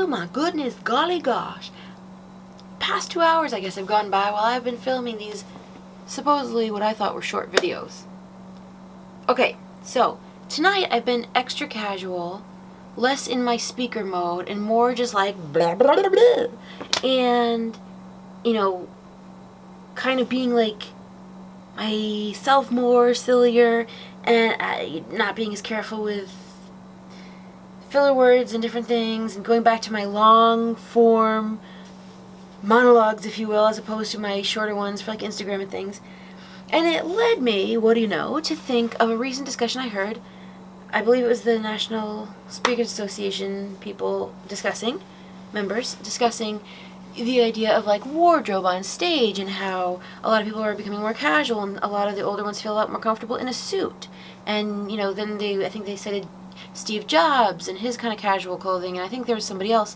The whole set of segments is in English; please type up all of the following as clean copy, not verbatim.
Oh my goodness, golly gosh. Past 2 hours, I guess, have gone by while I've been filming these supposedly what I thought were short videos. Okay, so tonight I've been extra casual, less in my speaker mode, and more just like blah blah blah blah. And, you know, kind of being like myself more, sillier, and not being as careful with filler words and different things, and going back to my long form monologues, if you will, as opposed to my shorter ones for like Instagram and things. And it led me, what do you know, to think of a recent discussion I heard. I believe it was the National Speakers Association members discussing the idea of like wardrobe on stage, and how a lot of people are becoming more casual, and a lot of the older ones feel a lot more comfortable in a suit. And, you know, then I think they cited Steve Jobs and his kind of casual clothing, and I think there was somebody else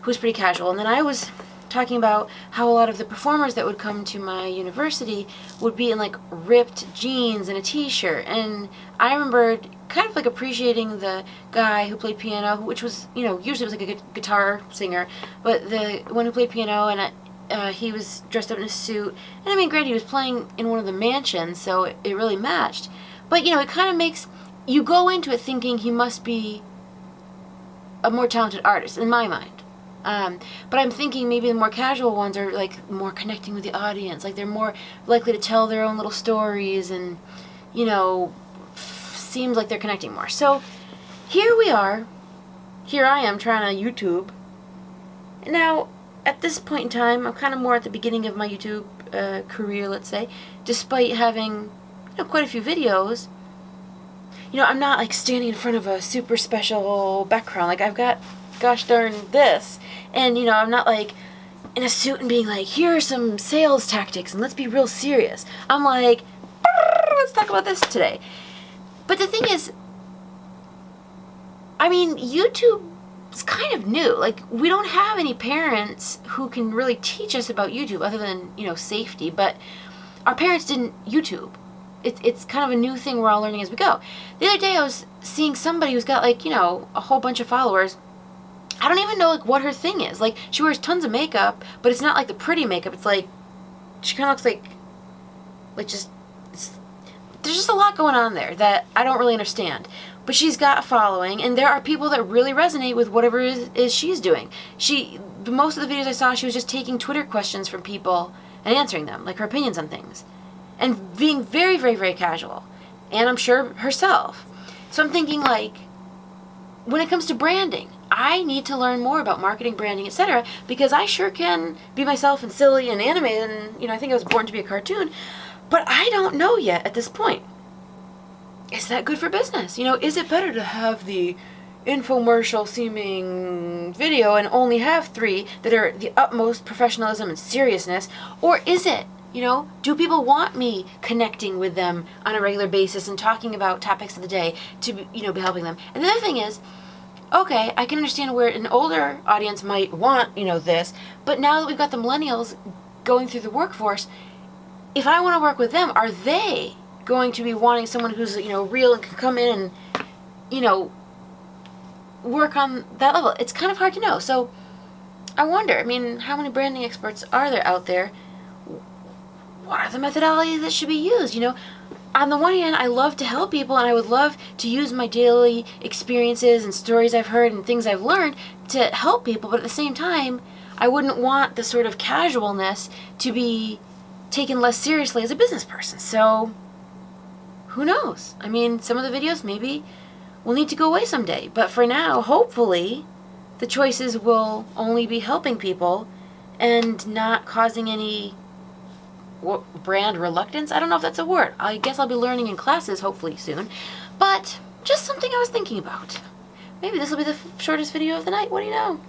who was pretty casual. And then I was talking about how a lot of the performers that would come to my university would be in like ripped jeans and a t-shirt, and I remembered kind of like appreciating the guy who played piano, which was, you know, usually it was like a guitar singer, but the one who played piano, and he was dressed up in a suit, and I mean, granted, he was playing in one of the mansions, so it really matched, but, you know, it kind of makes you go into it thinking he must be a more talented artist, in my mind. But I'm thinking maybe the more casual ones are like more connecting with the audience, like they're more likely to tell their own little stories, and, you know, seems like they're connecting more. So here I am trying to YouTube. Now, at this point in time, I'm kind of more at the beginning of my YouTube career, let's say, despite having, you know, quite a few videos. You know, I'm not like standing in front of a super special background. Like, I've got gosh darn this, and, you know, I'm not like in a suit and being like, here are some sales tactics and let's be real serious. I'm like, let's talk about this today. But the thing is, I mean, YouTube is kind of new. Like, we don't have any parents who can really teach us about YouTube other than, you know, safety, but our parents didn't YouTube. It's kind of a new thing we're all learning as we go. The other day I was seeing somebody who's got, like, you know, a whole bunch of followers. I don't even know, like, what her thing is. Like, she wears tons of makeup, but it's not like the pretty makeup. It's like, she kind of looks like just, there's just a lot going on there that I don't really understand. But she's got a following, and there are people that really resonate with whatever it is she's doing. Most of the videos I saw, she was just taking Twitter questions from people and answering them, like her opinions on things. And being very, very, very casual. And I'm sure herself. So I'm thinking, like, when it comes to branding, I need to learn more about marketing, branding, etc., because I sure can be myself and silly and animated, and, you know, I think I was born to be a cartoon, but I don't know yet at this point. Is that good for business? You know, is it better to have the infomercial seeming video and only have 3 that are the utmost professionalism and seriousness, or is it, you know, do people want me connecting with them on a regular basis and talking about topics of the day to, you know, be helping them? And the other thing is, okay, I can understand where an older audience might want, you know, this, but now that we've got the millennials going through the workforce, if I want to work with them, are they going to be wanting someone who's, you know, real and can come in and, you know, work on that level? It's kind of hard to know. So I wonder, I mean, how many branding experts are there out there? What are the methodologies that should be used? You know, on the one hand, I love to help people, and I would love to use my daily experiences and stories I've heard and things I've learned to help people, but at the same time, I wouldn't want the sort of casualness to be taken less seriously as a business person. So, who knows? I mean, some of the videos maybe will need to go away someday, but for now, hopefully, the choices will only be helping people and not causing any brand reluctance. I don't know if that's a word. I guess I'll be learning in classes hopefully soon, but just something I was thinking about. Maybe this will be the shortest video of the night. What do you know?